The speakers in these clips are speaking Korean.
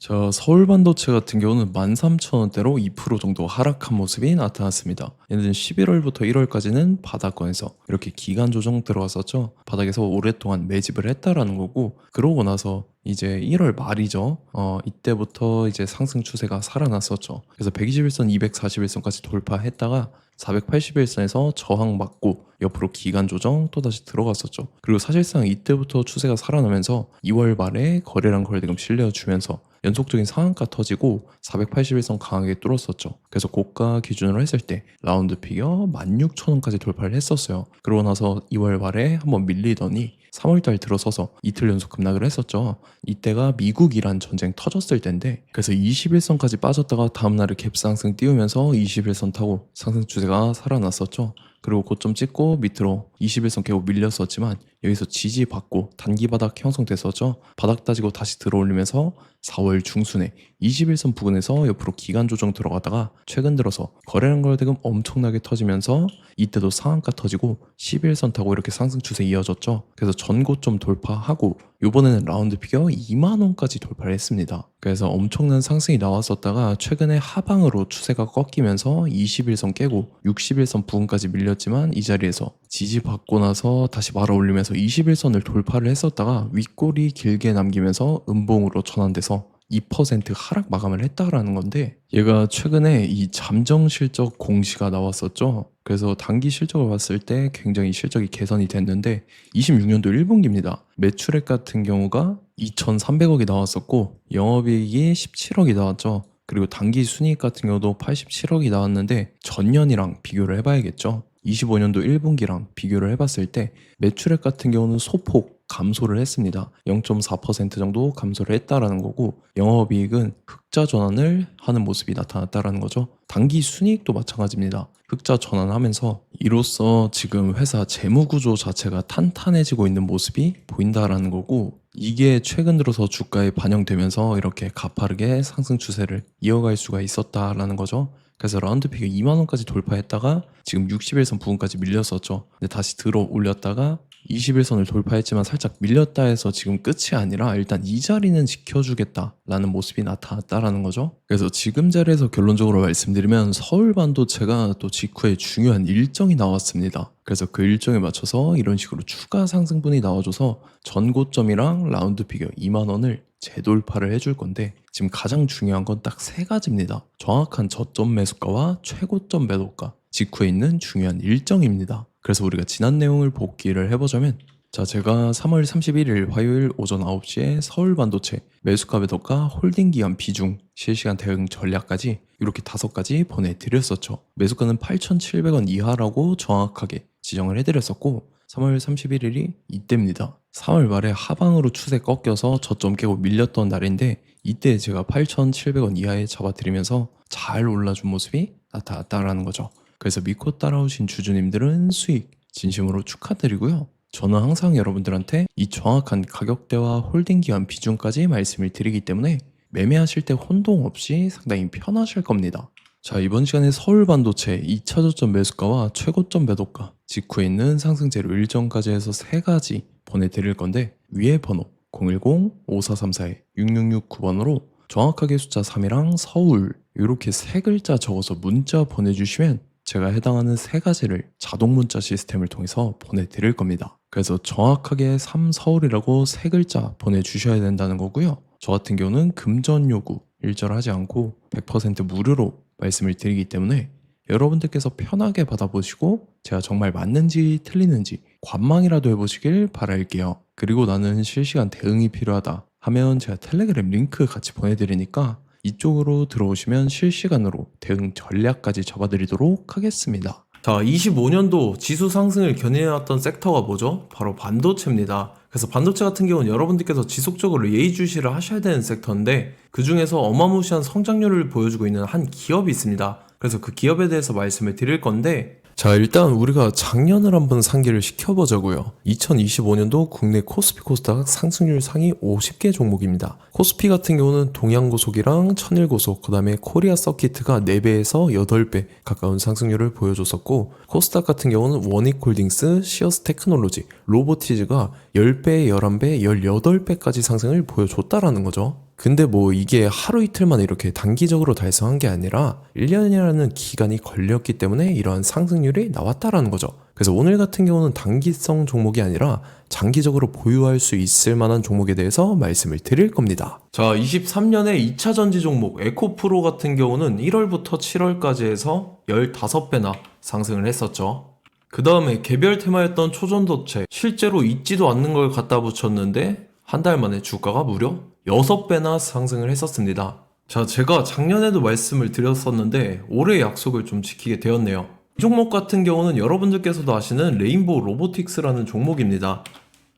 자, 서울반도체 같은 경우는 13,000원대로 2% 정도 하락한 모습이 나타났습니다. 얘는 11월부터 1월까지는 바닥권에서 이렇게 기간 조정 들어왔었죠. 바닥에서 오랫동안 매집을 했다라는 거고, 그러고 나서 이제 1월 말이죠. 이때부터 이제 상승 추세가 살아났었죠. 그래서 121선, 241선까지 돌파했다가 481선에서 저항 맞고 옆으로 기간 조정 또다시 들어갔었죠. 그리고 사실상 이때부터 추세가 살아나면서 2월 말에 거래량 거래대금 실려주면서 연속적인 상한가 터지고 481선 강하게 뚫었었죠. 그래서 고가 기준으로 했을 때 라운드 피겨 16,000원까지 돌파를 했었어요. 그러고 나서 2월 말에 한번 밀리더니 3월달 들어서서 이틀 연속 급락을 했었죠. 이때가 미국 이란 전쟁 터졌을 때인데, 그래서 21선까지 빠졌다가 다음날에 갭상승 띄우면서 21선 타고 상승 추세가 살아났었죠. 그리고 고점 찍고 밑으로 21선 깨고 밀렸었지만 여기서 지지받고 단기 바닥 형성됐었죠. 바닥 따지고 다시 들어올리면서 4월 중순에 21선 부근에서 옆으로 기간 조정 들어가다가 최근 들어서 거래량 거래대금 엄청나게 터지면서 이때도 상한가 터지고 11선 타고 이렇게 상승 추세 이어졌죠. 그래서 전고점 돌파하고 이번에는 라운드 피겨 2만원까지 돌파를 했습니다. 그래서 엄청난 상승이 나왔었다가 최근에 하방으로 추세가 꺾이면서 21선 깨고 61선 부근까지 밀렸지만 이 자리에서 지지받고 나서 다시 말아 올리면서 21선을 돌파를 했었다가 윗골이 길게 남기면서 음봉으로 전환돼서 2% 하락 마감을 했다라는 건데, 얘가 최근에 이 잠정 실적 공시가 나왔었죠. 그래서 단기 실적을 봤을 때 굉장히 실적이 개선이 됐는데 26년도 1분기입니다. 매출액 같은 경우가 2,300억이 나왔었고 영업이익이 17억이 나왔죠. 그리고 단기 순이익 같은 경우도 87억이 나왔는데 전년이랑 비교를 해봐야겠죠. 25년도 1분기랑 비교를 해봤을 때 매출액 같은 경우는 소폭 감소를 했습니다. 0.4% 정도 감소를 했다라는 거고, 영업이익은 흑자 전환을 하는 모습이 나타났다라는 거죠. 단기 순이익도 마찬가지입니다. 흑자 전환하면서 이로써 지금 회사 재무 구조 자체가 탄탄해지고 있는 모습이 보인다라는 거고, 이게 최근 들어서 주가에 반영되면서 이렇게 가파르게 상승 추세를 이어갈 수가 있었다라는 거죠. 그래서 라운드 피겨 2만원까지 돌파했다가 지금 61선 부근까지 밀렸었죠. 근데 다시 들어 올렸다가 21선을 돌파했지만 살짝 밀렸다 해서 지금 끝이 아니라 일단 이 자리는 지켜주겠다라는 모습이 나타났다라는 거죠. 그래서 지금 자리에서 결론적으로 말씀드리면 서울반도체가 또 직후에 중요한 일정이 나왔습니다. 그래서 그 일정에 맞춰서 이런 식으로 추가 상승분이 나와줘서 전고점이랑 라운드 피겨 2만원을 재돌파를 해줄 건데, 지금 가장 중요한 건 딱 세 가지입니다. 정확한 저점 매수가와 최고점 매도가, 직후에 있는 중요한 일정입니다. 그래서 우리가 지난 내용을 복기를 해보자면, 자, 제가 3월 31일 화요일 오전 9시에 서울반도체 매수가 매도가 홀딩 기간 비중 실시간 대응 전략까지 이렇게 5가지 보내드렸었죠. 매수가는 8,700원 이하라고 정확하게 지정을 해드렸었고, 3월 31일이 이때입니다. 3월 말에 하방으로 추세 꺾여서 저점 깨고 밀렸던 날인데, 이때 제가 8,700원 이하에 잡아드리면서 잘 올라준 모습이 나타났다라는 거죠. 그래서 믿고 따라오신 주주님들은 수익 진심으로 축하드리고요. 저는 항상 여러분들한테 이 정확한 가격대와 홀딩 기간 비중까지 말씀을 드리기 때문에 매매하실 때 혼동 없이 상당히 편하실 겁니다. 자, 이번 시간에 서울반도체 2차 저점 매수가와 최고점 매도가, 직후에 있는 상승재료 일정까지 해서 3가지 보내드릴 건데, 위에 번호 010-5434-6669번으로 정확하게 숫자 3이랑 서울 이렇게 3글자 적어서 문자 보내주시면 제가 해당하는 3가지를 자동 문자 시스템을 통해서 보내드릴 겁니다. 그래서 정확하게 3서울이라고 3글자 보내주셔야 된다는 거고요. 저 같은 경우는 금전 요구 일절하지 않고 100% 무료로 말씀을 드리기 때문에 여러분들께서 편하게 받아보시고 제가 정말 맞는지 틀리는지 관망이라도 해보시길 바랄게요. 그리고 나는 실시간 대응이 필요하다 하면 제가 텔레그램 링크 같이 보내드리니까 이쪽으로 들어오시면 실시간으로 대응 전략까지 잡아드리도록 하겠습니다. 자, 25년도 지수 상승을 견인해왔던 섹터가 뭐죠? 바로 반도체입니다. 그래서 반도체 같은 경우는 여러분들께서 지속적으로 예의주시를 하셔야 되는 섹터인데, 그 중에서 어마무시한 성장률을 보여주고 있는 한 기업이 있습니다. 그래서 그 기업에 대해서 말씀을 드릴 건데, 자, 일단 우리가 작년을 한번 상기를 시켜보자고요. 2025년도 국내 코스피 코스닥 상승률 상위 50개 종목입니다. 코스피 같은 경우는 동양고속이랑 천일고속, 그 다음에 코리아 서키트가 4배에서 8배 가까운 상승률을 보여줬었고, 코스닥 같은 경우는 원익홀딩스, 시어스 테크놀로지, 로보티즈가 10배, 11배, 18배까지 상승을 보여줬다라는 거죠. 근데 뭐 이게 하루 이틀 만에 이렇게 단기적으로 달성한 게 아니라 1년이라는 기간이 걸렸기 때문에 이러한 상승률이 나왔다라는 거죠. 그래서 오늘 같은 경우는 단기성 종목이 아니라 장기적으로 보유할 수 있을 만한 종목에 대해서 말씀을 드릴 겁니다. 자, 23년의 2차 전지 종목 에코프로 같은 경우는 1월부터 7월까지 해서 15배나 상승을 했었죠. 그 다음에 개별 테마였던 초전도체, 실제로 있지도 않는 걸 갖다 붙였는데 한 달 만에 주가가 무려 6배나 상승을 했었습니다. 자, 제가 작년에도 말씀을 드렸었는데 올해 약속을 좀 지키게 되었네요. 이 종목 같은 경우는 여러분들께서도 아시는 레인보우 로보틱스라는 종목입니다.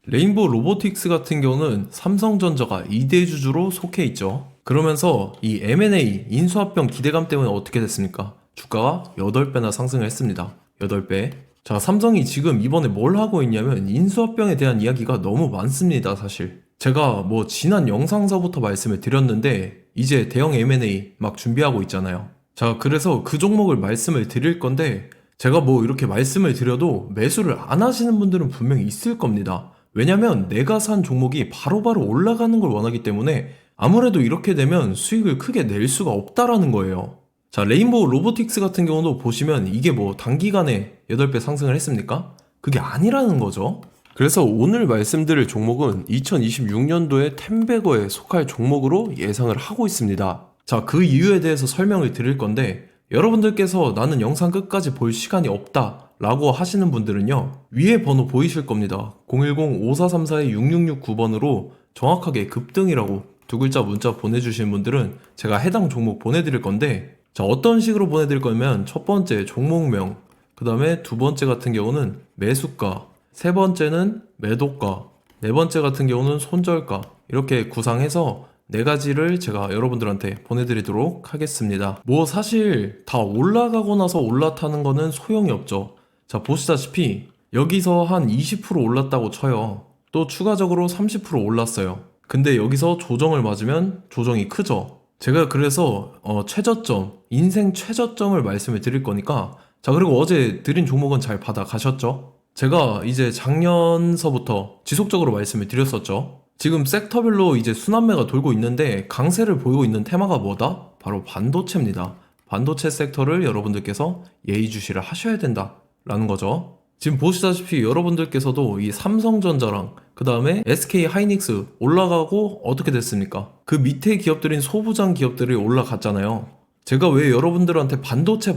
레인보우 로보틱스 같은 경우는 삼성전자가 2대 주주로 속해 있죠. 그러면서 이 M&A 인수합병 기대감 때문에 어떻게 됐습니까? 주가가 8배나 상승을 했습니다. 8배. 자, 삼성이 지금 이번에 뭘 하고 있냐면 인수합병에 대한 이야기가 너무 많습니다, 사실. 제가 뭐 지난 영상서부터 말씀을 드렸는데 이제 대형 M&A 막 준비하고 있잖아요. 자, 그래서 그 종목을 말씀을 드릴 건데 제가 뭐 이렇게 말씀을 드려도 매수를 안 하시는 분들은 분명히 있을 겁니다. 왜냐면 내가 산 종목이 바로바로 올라가는 걸 원하기 때문에 아무래도 이렇게 되면 수익을 크게 낼 수가 없다라는 거예요. 자, 레인보우 로보틱스 같은 경우도 보시면 이게 뭐 단기간에 8배 상승을 했습니까? 그게 아니라는 거죠. 그래서 오늘 말씀드릴 종목은 2026년도에 템베거에 속할 종목으로 예상을 하고 있습니다. 자, 그 이유에 대해서 설명을 드릴 건데 여러분들께서 나는 영상 끝까지 볼 시간이 없다 라고 하시는 분들은요, 위에 번호 보이실 겁니다. 010-5434-6669번으로 정확하게 급등이라고 두 글자 문자 보내주신 분들은 제가 해당 종목 보내드릴 건데, 자, 어떤 식으로 보내드릴 거냐면 첫 번째 종목명, 그 다음에 두 번째 같은 경우는 매수가, 세 번째는 매도가, 네 번째 같은 경우는 손절가, 이렇게 구상해서 네 가지를 제가 여러분들한테 보내드리도록 하겠습니다. 뭐 사실 다 올라가고 나서 올라타는 거는 소용이 없죠. 자, 보시다시피 여기서 한 20% 올랐다고 쳐요. 또 추가적으로 30% 올랐어요. 근데 여기서 조정을 맞으면 조정이 크죠. 제가 그래서 최저점, 인생 최저점을 말씀을 드릴 거니까, 자, 그리고 어제 드린 종목은 잘 받아 가셨죠? 제가 이제 작년서부터 지속적으로 말씀을 드렸었죠. 지금 섹터별로 이제 순환매가 돌고 있는데 강세를 보이고 있는 테마가 뭐다? 바로 반도체입니다. 반도체 섹터를 여러분들께서 예의주시를 하셔야 된다라는 거죠. 지금 보시다시피 여러분들께서도 이 삼성전자랑 그 다음에 SK 하이닉스 올라가고 어떻게 됐습니까? 그 밑에 기업들인 소부장 기업들이 올라갔잖아요. 제가 왜 여러분들한테 반도체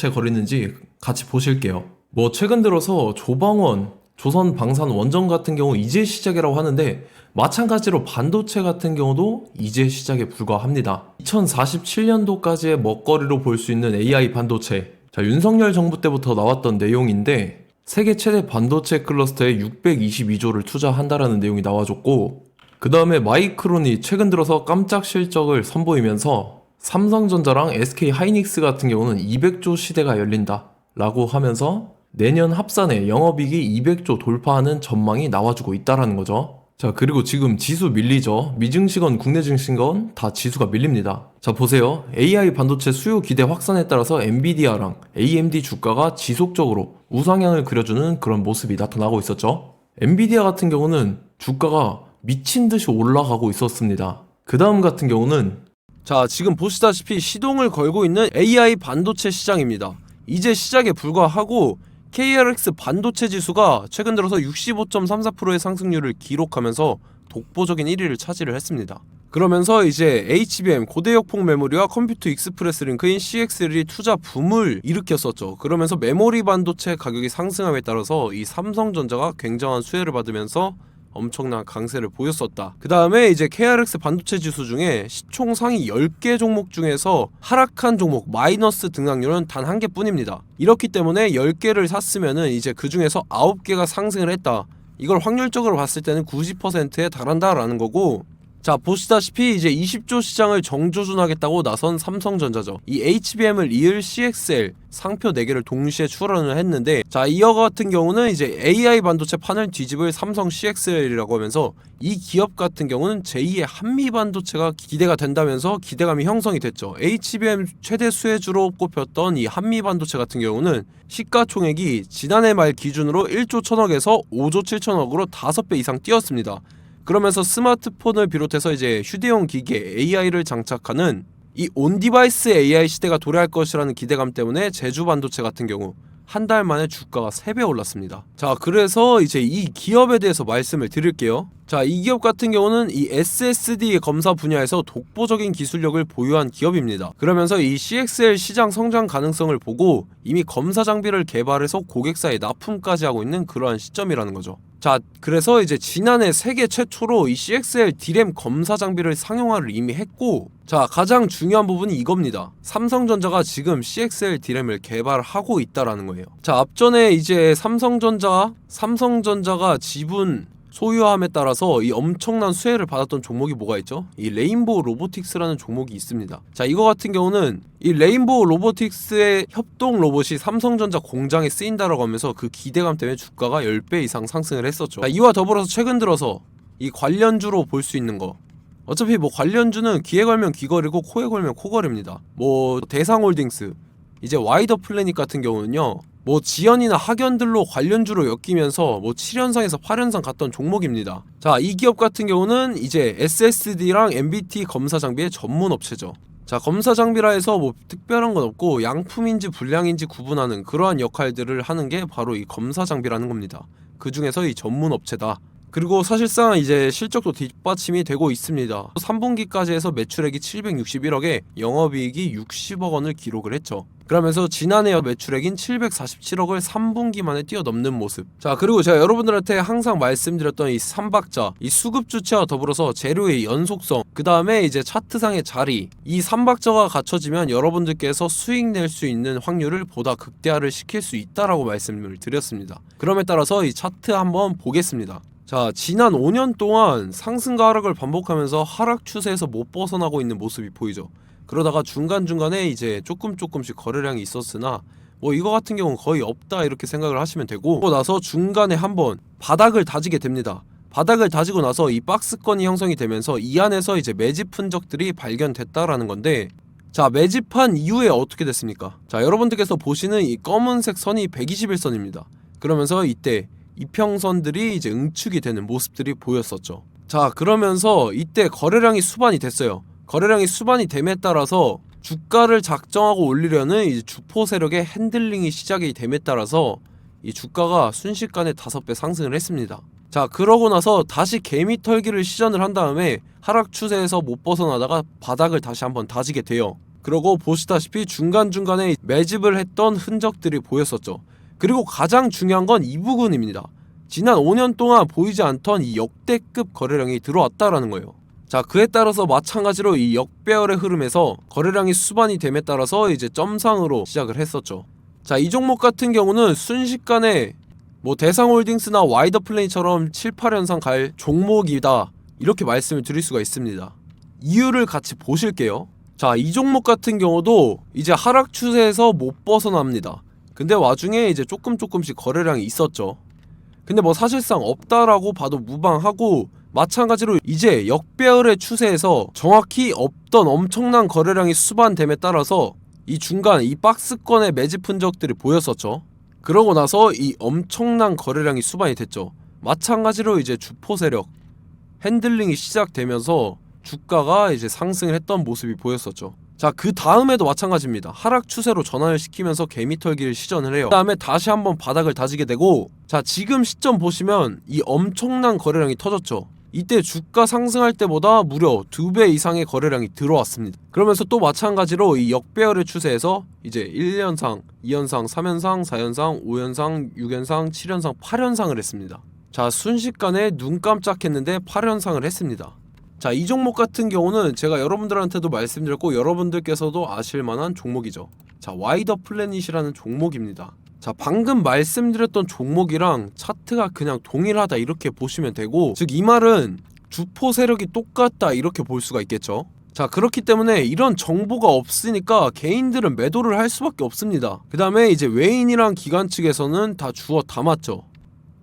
거리는지 같이 보실게요. 뭐 최근 들어서 조방원, 조선방산 원전 같은 경우 이제 시작이라고 하는데 마찬가지로 반도체 같은 경우도 이제 시작에 불과합니다. 2047년도까지의 먹거리로 볼 수 있는 AI 반도체. 자, 윤석열 정부 때부터 나왔던 내용인데 세계 최대 반도체 클러스터에 622조를 투자한다라는 내용이 나와줬고, 그 다음에 마이크론이 최근 들어서 깜짝 실적을 선보이면서 삼성전자랑 SK 하이닉스 같은 경우는 200조 시대가 열린다 라고 하면서 내년 합산에 영업이익이 200조 돌파하는 전망이 나와주고 있다라는 거죠. 자, 그리고 지금 지수 밀리죠. 미증시건 국내 증시건 다 지수가 밀립니다. 자, 보세요. AI 반도체 수요 기대 확산에 따라서 엔비디아랑 AMD 주가가 지속적으로 우상향을 그려주는 그런 모습이 나타나고 있었죠. 엔비디아 같은 경우는 주가가 미친 듯이 올라가고 있었습니다. 그 다음 같은 경우는, 자, 지금 보시다시피 시동을 걸고 있는 AI 반도체 시장입니다. 이제 시작에 불과하고 KRX 반도체 지수가 최근 들어서 65.34%의 상승률을 기록하면서 독보적인 1위를 차지를 했습니다. 그러면서 이제 HBM 고대역폭 메모리와 컴퓨터 익스프레스 링크인 CXL이 투자 붐을 일으켰었죠. 그러면서 메모리 반도체 가격이 상승함에 따라서 이 삼성전자가 굉장한 수혜를 받으면서 엄청난 강세를 보였었다. 그 다음에 이제 KRX 반도체 지수 중에 시총 상위 10개 종목 중에서 하락한 종목 마이너스 등락률은 단 1개 뿐입니다. 이렇기 때문에 10개를 샀으면은 이제 그 중에서 9개가 상승을 했다. 이걸 확률적으로 봤을 때는 90%에 달한다라는 거고, 자, 보시다시피 이제 20조 시장을 정조준하겠다고 나선 삼성전자죠. 이 HBM을 이을 CXL 상표 4개를 동시에 출원을 했는데, 자, 이어 같은 경우는 이제 AI 반도체 판을 뒤집을 삼성 CXL이라고 하면서 이 기업 같은 경우는 제2의 한미 반도체가 기대가 된다면서 기대감이 형성이 됐죠. HBM 최대 수혜주로 꼽혔던 이 한미 반도체 같은 경우는 시가총액이 지난해 말 기준으로 1조 1000억에서 5조 7천억으로 5배 이상 뛰었습니다. 그러면서 스마트폰을 비롯해서 이제 휴대용 기기에 AI를 장착하는 이 온디바이스 AI 시대가 도래할 것이라는 기대감 때문에 제주 반도체 같은 경우 한 달 만에 주가가 3배 올랐습니다. 자, 그래서 이제 이 기업에 대해서 말씀을 드릴게요. 자, 이 기업 같은 경우는 이 SSD 검사 분야에서 독보적인 기술력을 보유한 기업입니다. 그러면서 이 CXL 시장 성장 가능성을 보고 이미 검사 장비를 개발해서 고객사에 납품까지 하고 있는 그러한 시점이라는 거죠. 자, 그래서 이제 지난해 세계 최초로 이 CXL D램 검사 장비를 상용화를 이미 했고, 자, 가장 중요한 부분이 이겁니다. 삼성전자가 지금 CXL D램을 개발하고 있다라는 거예요. 자, 앞전에 이제 삼성전자가 지분 소유함에 따라서 이 엄청난 수혜를 받았던 종목이 뭐가 있죠? 이 레인보우 로보틱스라는 종목이 있습니다. 자, 이거 같은 경우는 이 레인보우 로보틱스의 협동 로봇이 삼성전자 공장에 쓰인다라고 하면서 그 기대감 때문에 주가가 10배 이상 상승을 했었죠. 자, 이와 더불어서 최근 들어서 이 관련주로 볼 수 있는 거, 어차피 뭐 관련주는 귀에 걸면 귀걸이고 코에 걸면 코걸이입니다. 뭐 대상홀딩스, 이제 와이더 플래닛 같은 경우는요, 뭐 지연이나 학연들로 관련주로 엮이면서 뭐 7연상에서 8연상 갔던 종목입니다. 자, 이 기업 같은 경우는 이제 SSD랑 MBT 검사 장비의 전문 업체죠. 자, 검사 장비라 해서 뭐 특별한 건 없고 양품인지 불량인지 구분하는 그러한 역할들을 하는 게 바로 이 검사 장비라는 겁니다. 그 중에서 이 전문 업체다. 그리고 사실상 이제 실적도 뒷받침이 되고 있습니다. 3분기까지 해서 매출액이 761억에 영업이익이 60억 원을 기록을 했죠. 그러면서 지난해 매출액인 747억을 3분기 만에 뛰어넘는 모습. 자, 그리고 제가 여러분들한테 항상 말씀드렸던 이 3박자, 이 수급 주체와 더불어서 재료의 연속성, 그 다음에 이제 차트상의 자리, 이 3박자가 갖춰지면 여러분들께서 수익 낼 수 있는 확률을 보다 극대화를 시킬 수 있다라고 말씀을 드렸습니다. 그럼에 따라서 이 차트 한번 보겠습니다. 자, 지난 5년 동안 상승과 하락을 반복하면서 하락 추세에서 못 벗어나고 있는 모습이 보이죠. 그러다가 중간중간에 이제 조금씩 거래량이 있었으나 뭐 이거 같은 경우는 거의 없다 이렇게 생각을 하시면 되고, 그러고 나서 중간에 한번 바닥을 다지게 됩니다. 바닥을 다지고 나서 이 박스권이 형성이 되면서 이 안에서 이제 매집 흔적들이 발견됐다라는 건데, 자, 매집한 이후에 어떻게 됐습니까? 자, 여러분들께서 보시는 이 검은색 선이 121선입니다. 그러면서 이때 이평선들이 이제 응축이 되는 모습들이 보였었죠. 자, 그러면서 이때 거래량이 수반이 됐어요. 거래량이 수반이 됨에 따라서 주가를 작정하고 올리려는 이제 주포 세력의 핸들링이 시작이 됨에 따라서 이 주가가 순식간에 5배 상승을 했습니다. 자, 그러고 나서 다시 개미 털기를 시전을 한 다음에 하락 추세에서 못 벗어나다가 바닥을 다시 한번 다지게 돼요. 그러고 보시다시피 중간중간에 매집을 했던 흔적들이 보였었죠. 그리고 가장 중요한 건 이 부분입니다. 지난 5년 동안 보이지 않던 이 역대급 거래량이 들어왔다라는 거예요. 자, 그에 따라서 마찬가지로 이 역배열의 흐름에서 거래량이 수반이 됨에 따라서 이제 점상으로 시작을 했었죠. 자, 이 종목 같은 경우는 순식간에 뭐 대상홀딩스나 와이더 플레이처럼 7, 8연상 갈 종목이다 이렇게 말씀을 드릴 수가 있습니다. 이유를 같이 보실게요. 자, 이 종목 같은 경우도 이제 하락 추세에서 못 벗어납니다. 근데 와중에 이제 조금씩 거래량이 있었죠. 근데 뭐 사실상 없다라고 봐도 무방하고, 마찬가지로 이제 역배열의 추세에서 정확히 없던 엄청난 거래량이 수반됨에 따라서 이 중간 이 박스권의 매집 흔적들이 보였었죠. 그러고 나서 이 엄청난 거래량이 수반이 됐죠. 마찬가지로 이제 주포 세력 핸들링이 시작되면서 주가가 이제 상승을 했던 모습이 보였었죠. 자, 그 다음에도 마찬가지입니다. 하락 추세로 전환을 시키면서 개미털기를 시전을 해요. 그 다음에 다시 한번 바닥을 다지게 되고, 자, 지금 시점 보시면 이 엄청난 거래량이 터졌죠. 이때 주가 상승할 때보다 무려 2배 이상의 거래량이 들어왔습니다. 그러면서 또 마찬가지로 이 역배열의 추세에서 이제 1연상, 2연상, 3연상, 4연상, 5연상, 6연상, 7연상, 8연상을 했습니다. 자, 순식간에 눈 깜짝했는데 8연상을 했습니다. 자, 이 종목 같은 경우는 제가 여러분들한테도 말씀드렸고 여러분들께서도 아실만한 종목이죠. 자, 와이더 플래닛이라는 종목입니다. 자, 방금 말씀드렸던 종목이랑 차트가 그냥 동일하다 이렇게 보시면 되고, 즉 이 말은 주포 세력이 똑같다 이렇게 볼 수가 있겠죠. 자, 그렇기 때문에 이런 정보가 없으니까 개인들은 매도를 할 수밖에 없습니다. 그 다음에 이제 외인이랑 기관 측에서는 다 주워 담았죠.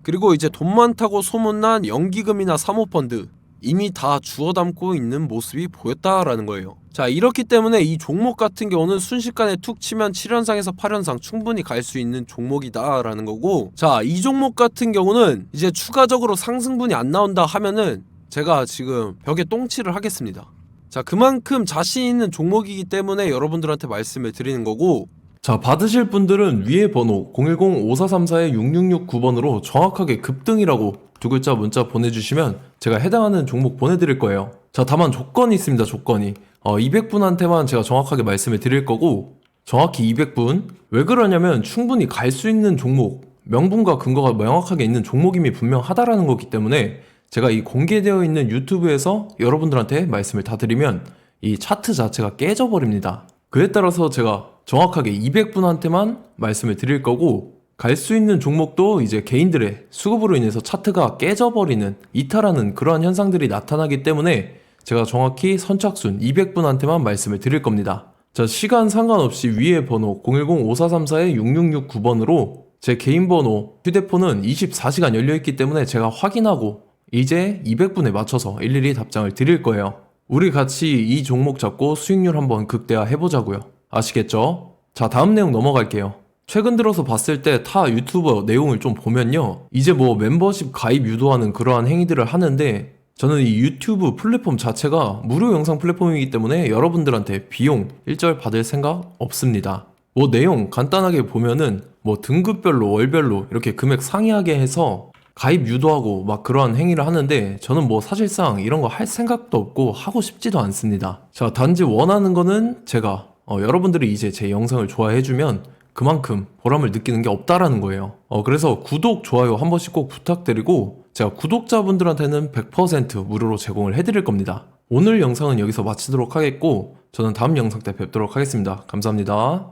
그리고 이제 돈 많다고 소문난 연기금이나 사모펀드 이미 다 주워 담고 있는 모습이 보였다라는 거예요. 자, 이렇기 때문에 이 종목 같은 경우는 순식간에 툭 치면 7연상에서 8연상 충분히 갈 수 있는 종목이다 라는 거고, 자, 이 종목 같은 경우는 이제 추가적으로 상승분이 안 나온다 하면은 제가 지금 벽에 똥칠을 하겠습니다. 자, 그만큼 자신 있는 종목이기 때문에 여러분들한테 말씀을 드리는 거고, 자, 받으실 분들은 위에 번호 010-5434-6669번으로 정확하게 급등이라고 두 글자 문자 보내주시면 제가 해당하는 종목 보내드릴 거예요. 자, 다만 조건이 있습니다. 조건이 200분한테만 제가 정확하게 말씀을 드릴 거고, 정확히 200분. 왜 그러냐면 충분히 갈 수 있는 종목, 명분과 근거가 명확하게 있는 종목임이 분명하다라는 거기 때문에 제가 이 공개되어 있는 유튜브에서 여러분들한테 말씀을 다 드리면 이 차트 자체가 깨져버립니다. 그에 따라서 제가 정확하게 200분한테만 말씀을 드릴 거고, 갈 수 있는 종목도 이제 개인들의 수급으로 인해서 차트가 깨져버리는, 이탈하는 그러한 현상들이 나타나기 때문에 제가 정확히 선착순 200분한테만 말씀을 드릴 겁니다. 자, 시간 상관없이 위에 번호 010-5434-6669번으로 제 개인 번호, 휴대폰은 24시간 열려있기 때문에 제가 확인하고 이제 200분에 맞춰서 일일이 답장을 드릴 거예요. 우리 같이 이 종목 잡고 수익률 한번 극대화 해보자고요. 아시겠죠? 자, 다음 내용 넘어갈게요. 최근 들어서 봤을 때 타 유튜버 내용을 좀 보면요, 이제 뭐 멤버십 가입 유도하는 그러한 행위들을 하는데, 저는 이 유튜브 플랫폼 자체가 무료 영상 플랫폼이기 때문에 여러분들한테 비용 일절 받을 생각 없습니다. 뭐 내용 간단하게 보면은 뭐 등급별로 월별로 이렇게 금액 상이하게 해서 가입 유도하고 막 그러한 행위를 하는데, 저는 뭐 사실상 이런 거 할 생각도 없고 하고 싶지도 않습니다. 자, 단지 원하는 거는 제가 여러분들이 이제 제 영상을 좋아해주면 그만큼 보람을 느끼는 게 없다라는 거예요. 그래서 구독, 좋아요 한 번씩 꼭 부탁드리고, 제가 구독자분들한테는 100% 무료로 제공을 해드릴 겁니다. 오늘 영상은 여기서 마치도록 하겠고, 저는 다음 영상 때 뵙도록 하겠습니다. 감사합니다.